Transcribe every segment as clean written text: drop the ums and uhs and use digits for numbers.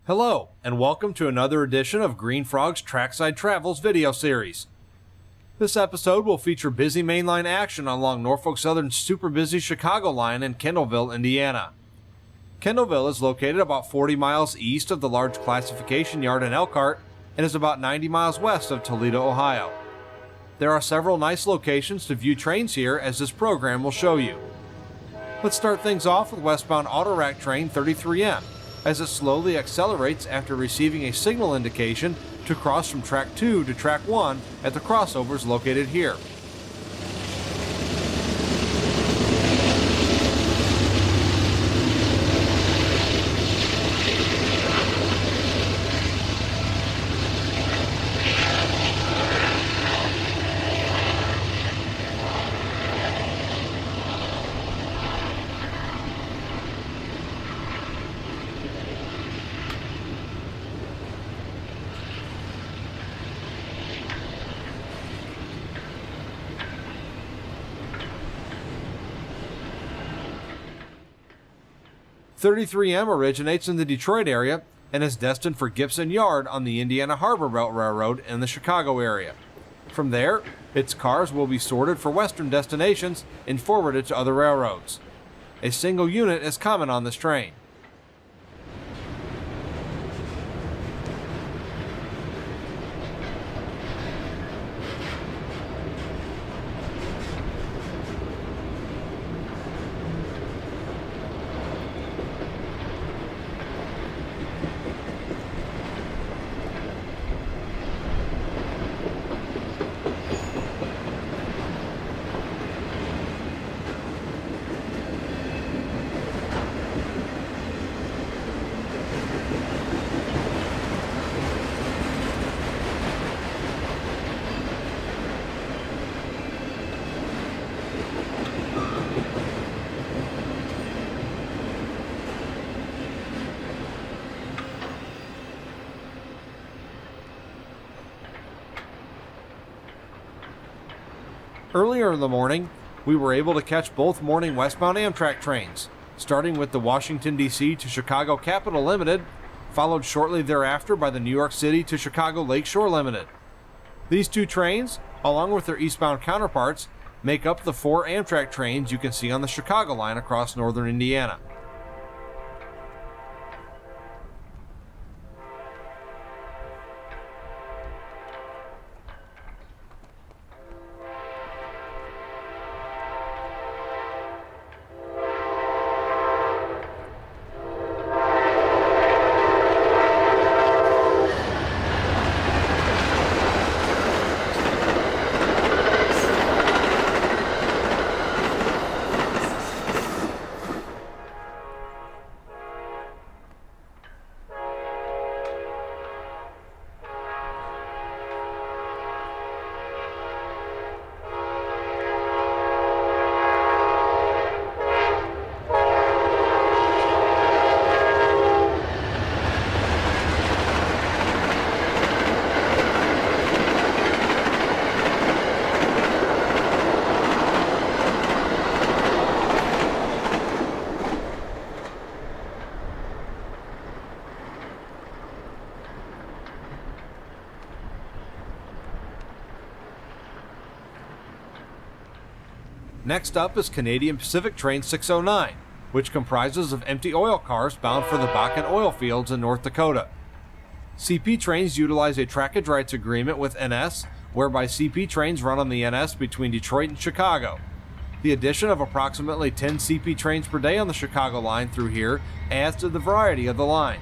Hello, and welcome to another edition of GreenFrog's Trackside Travels video series. This episode will feature busy mainline action along Norfolk Southern's super busy Chicago line in Kendallville, Indiana. Kendallville is located about 40 miles east of the large classification yard in Elkhart and is about 90 miles west of Toledo, Ohio. There are several nice locations to view trains here, as this program will show you. Let's start things off with westbound autorack train 33M, as it slowly accelerates after receiving a signal indication to cross from track 2 to track 1 at the crossovers located here. .33M originates in the Detroit area and is destined for Gibson Yard on the Indiana Harbor Belt Railroad in the Chicago area. From there, its cars will be sorted for western destinations and forwarded to other railroads. A single unit is common on this train. Earlier in the morning, we were able to catch both morning westbound Amtrak trains, starting with the Washington, D.C. to Chicago Capital Limited, followed shortly thereafter by the New York City to Chicago Lakeshore Limited. These two trains, along with their eastbound counterparts, make up the 4 Amtrak trains you can see on the Chicago line across northern Indiana. Next up is Canadian Pacific Train 609, which comprises of empty oil cars bound for the Bakken oil fields in North Dakota. CP trains utilize a trackage rights agreement with NS, whereby CP trains run on the NS between Detroit and Chicago. The addition of approximately 10 CP trains per day on the Chicago line through here adds to the variety of the line.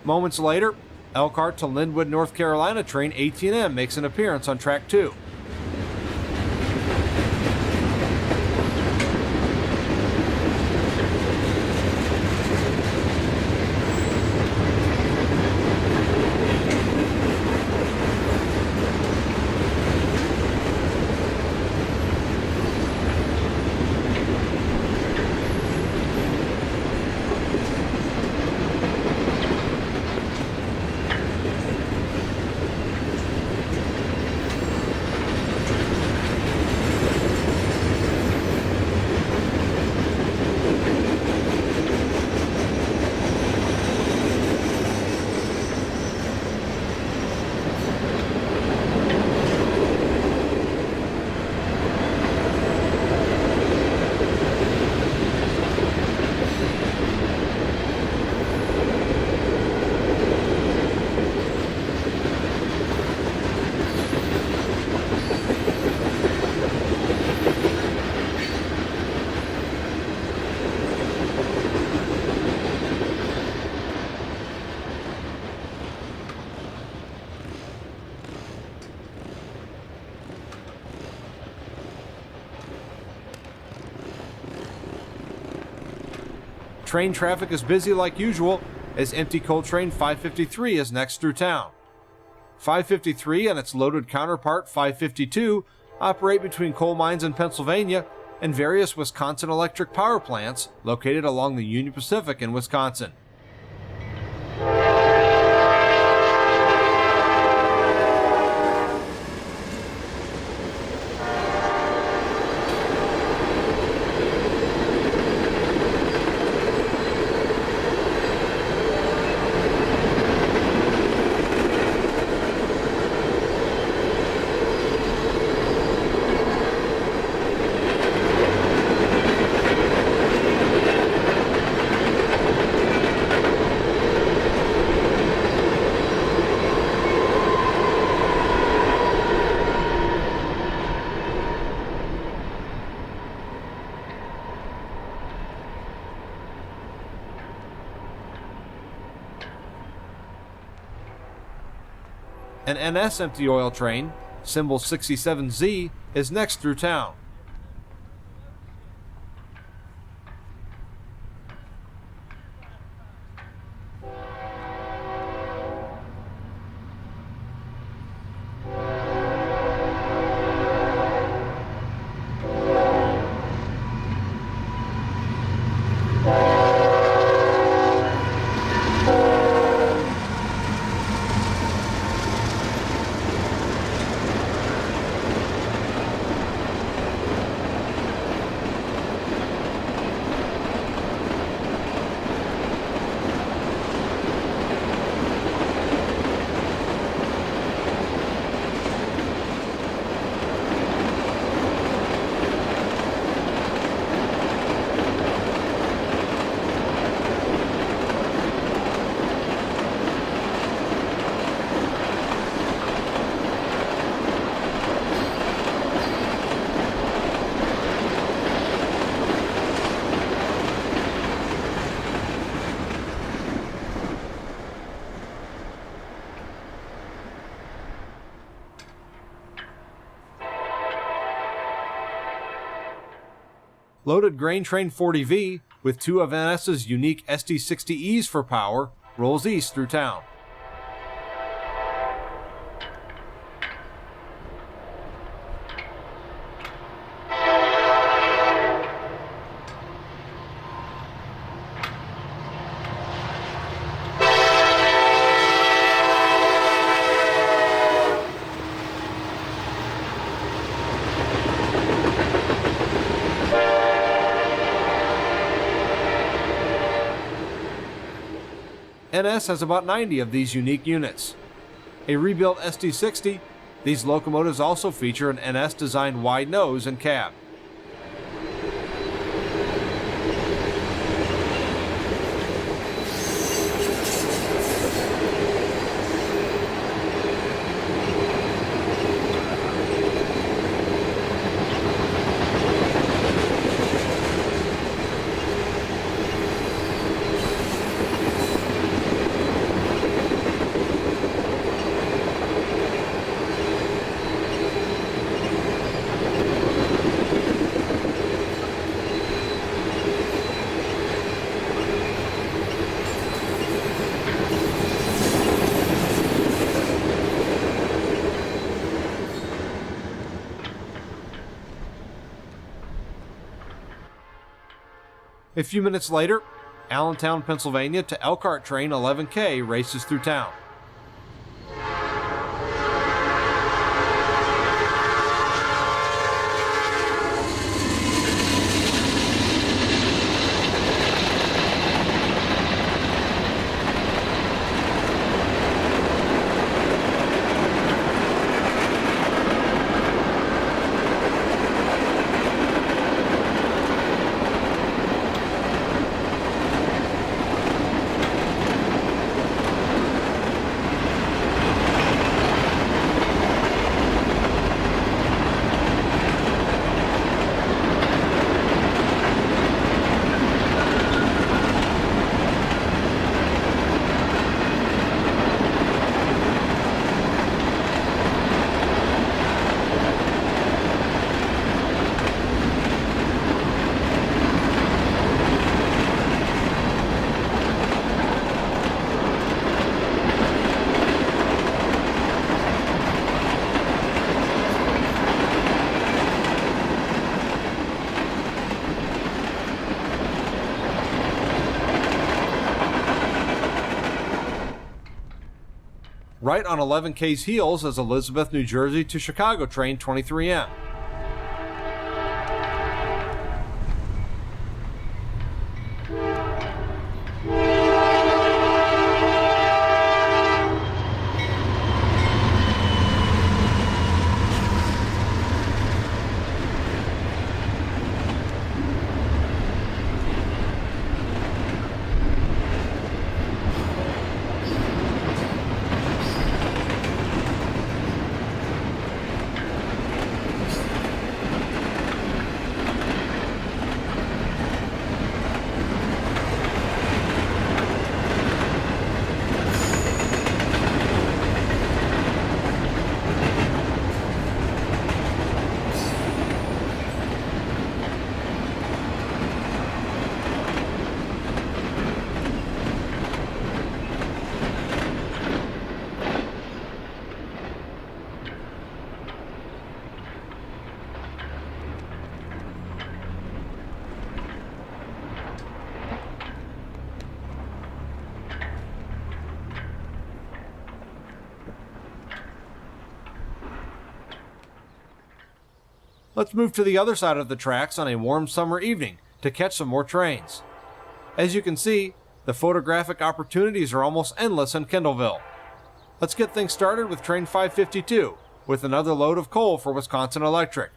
Moments later, Elkhart to Linwood, North Carolina train 18M makes an appearance on track 2. Train traffic is busy like usual, as empty coal train 553 is next through town. 553 and its loaded counterpart 552 operate between coal mines in Pennsylvania and various Wisconsin electric power plants located along the Union Pacific in Wisconsin. An NS empty oil train, symbol 67Z, is next through town. Loaded grain train 40V, with two of NS's unique SD60Es for power, rolls east through town. NS has about 90 of these unique units. A rebuilt SD60, these locomotives also feature an NS-designed wide nose and cab. A few minutes later, Allentown, Pennsylvania to Elkhart train 11K races through town. Right on 11K's heels is Elizabeth, New Jersey to Chicago train 23M. Let's move to the other side of the tracks on a warm summer evening to catch some more trains. As you can see, the photographic opportunities are almost endless in Kendallville. Let's get things started with train 552, with another load of coal for Wisconsin Electric.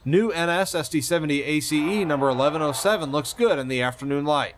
New ns-SD70 ACE number 1107 looks good in the afternoon light.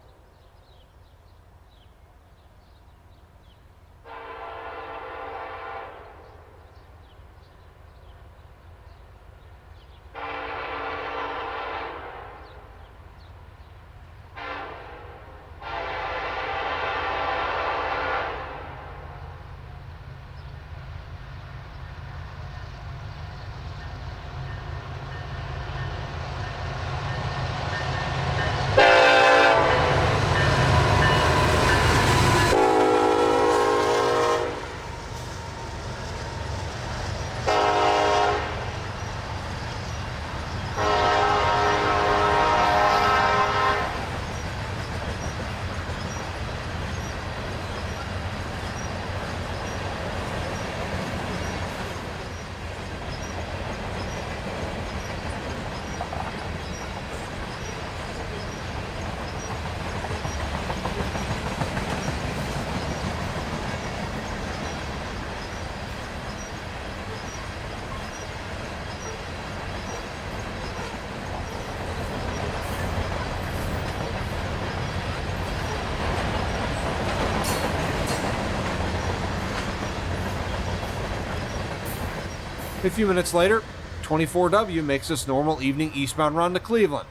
A few minutes later, 24W makes its normal evening eastbound run to Cleveland.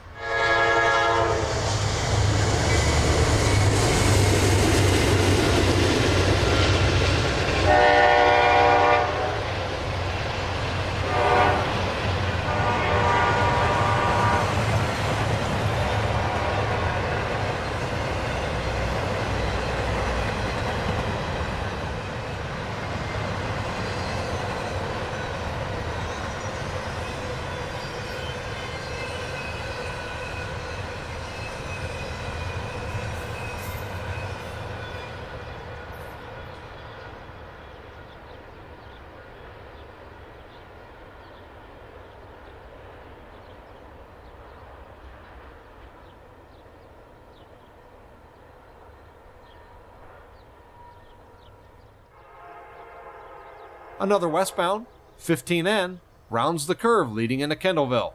Another westbound, 15N, rounds the curve leading into Kendallville.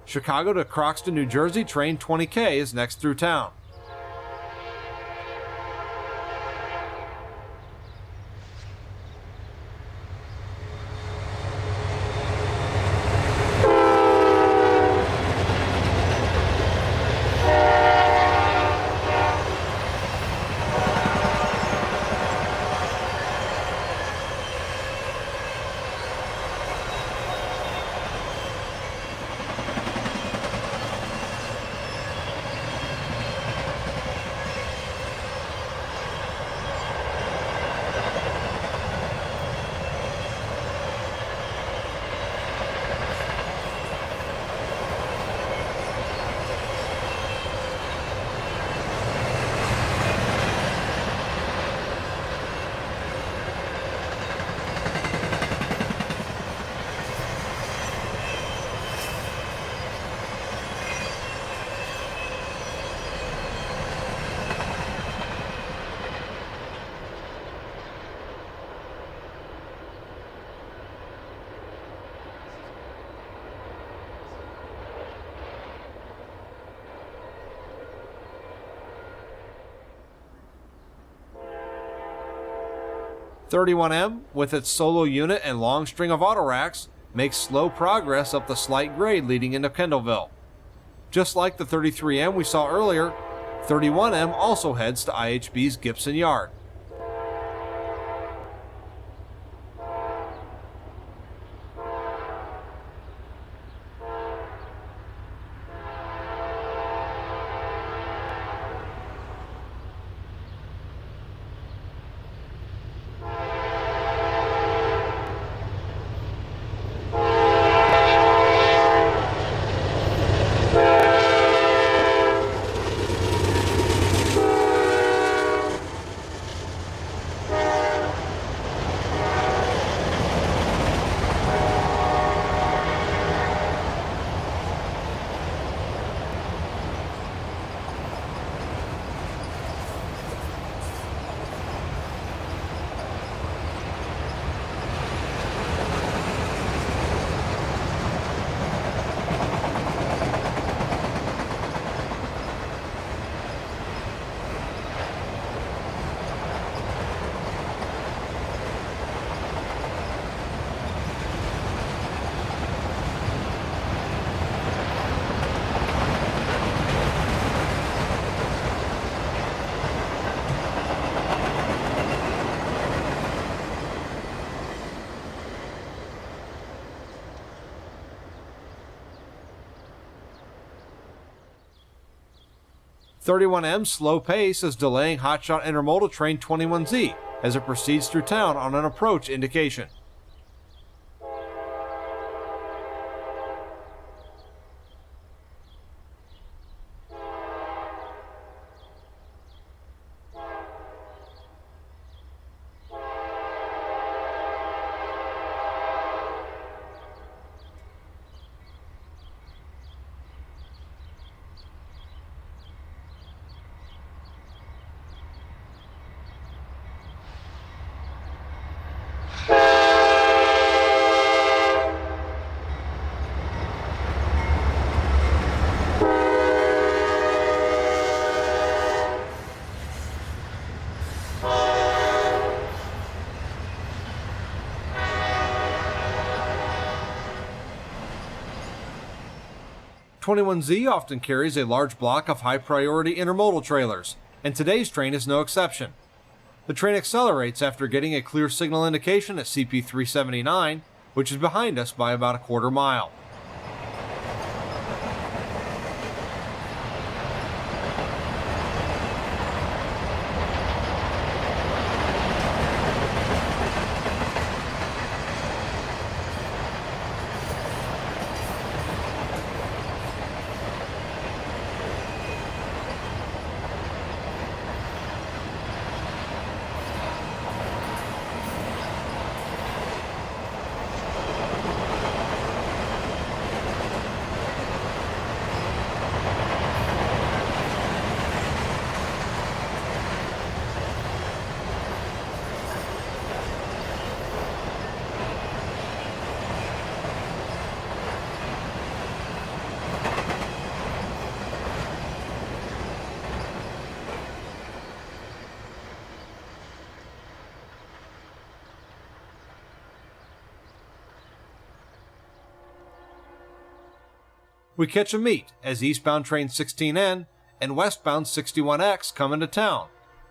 Chicago to Croxton, New Jersey train 20K is next through town. .31M, with its solo unit and long string of autoracks, makes slow progress up the slight grade leading into Kendallville. Just like the 33M we saw earlier, 31M also heads to IHB's Gibson Yard. .31M's slow pace is delaying hotshot intermodal train 21Z as it proceeds through town on an approach indication. ns-Züge often carries a large block of high-priority intermodal trailers, and today's train is no exception. The train accelerates after getting a clear signal indication at CP 379, which is behind us by about a quarter mile. We catch a meet as eastbound train 16N and westbound 61X come into town,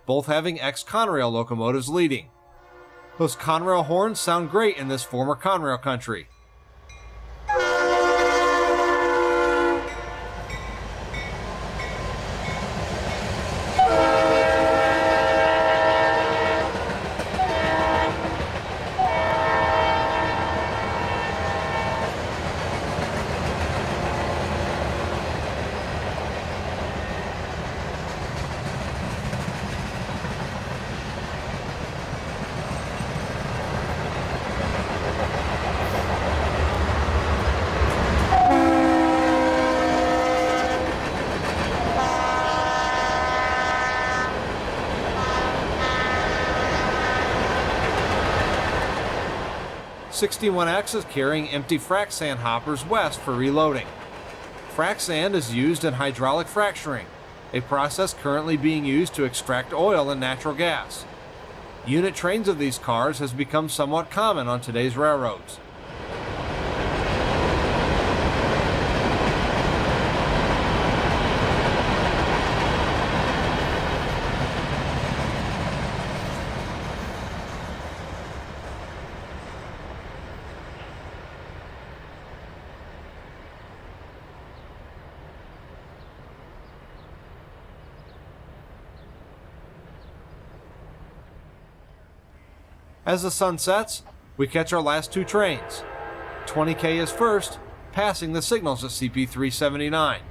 both having ex-Conrail locomotives leading. Those Conrail horns sound great in this former Conrail country. '61X is carrying empty frac sand hoppers west for reloading. Frac sand is used in hydraulic fracturing, a process currently being used to extract oil and natural gas. Unit trains of these cars has become somewhat common on today's railroads. As the sun sets, we catch our last two trains. 20K is first, passing the signals at CP 379.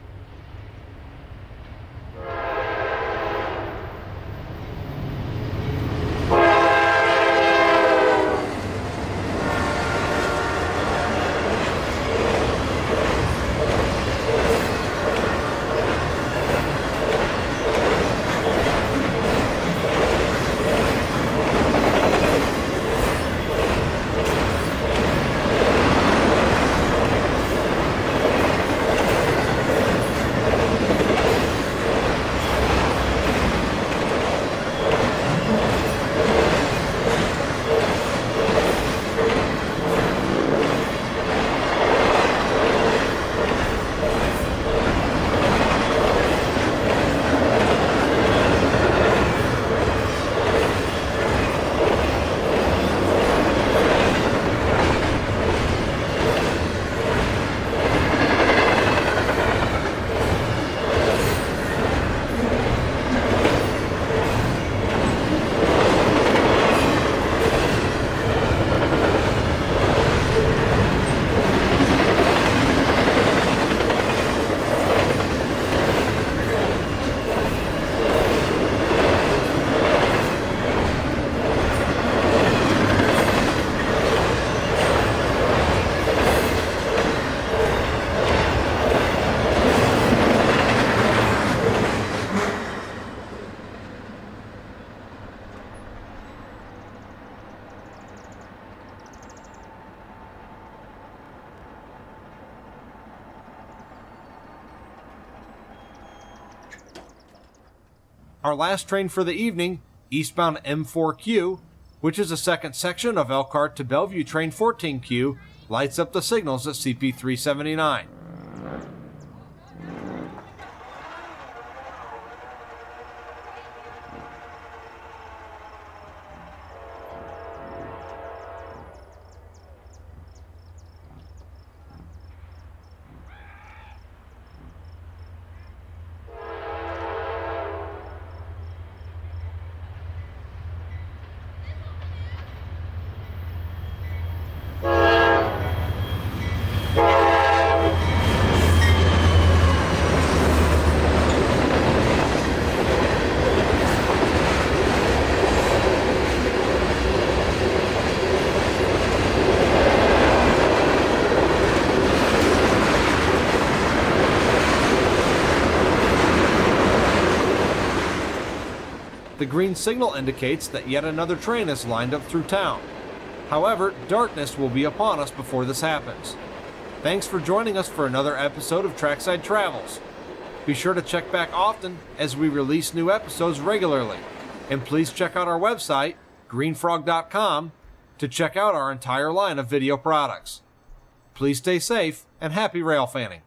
Our last train for the evening, eastbound M4Q, which is the second section of Elkhart to Bellevue train 14Q, lights up the signals at CP 379. The green signal indicates that yet another train is lined up through town. However, darkness will be upon us before this happens. Thanks for joining us for another episode of Trackside Travels. Be sure to check back often as we release new episodes regularly. And please check out our website, GreenFrog.com, to check out our entire line of video products. Please stay safe and happy rail fanning.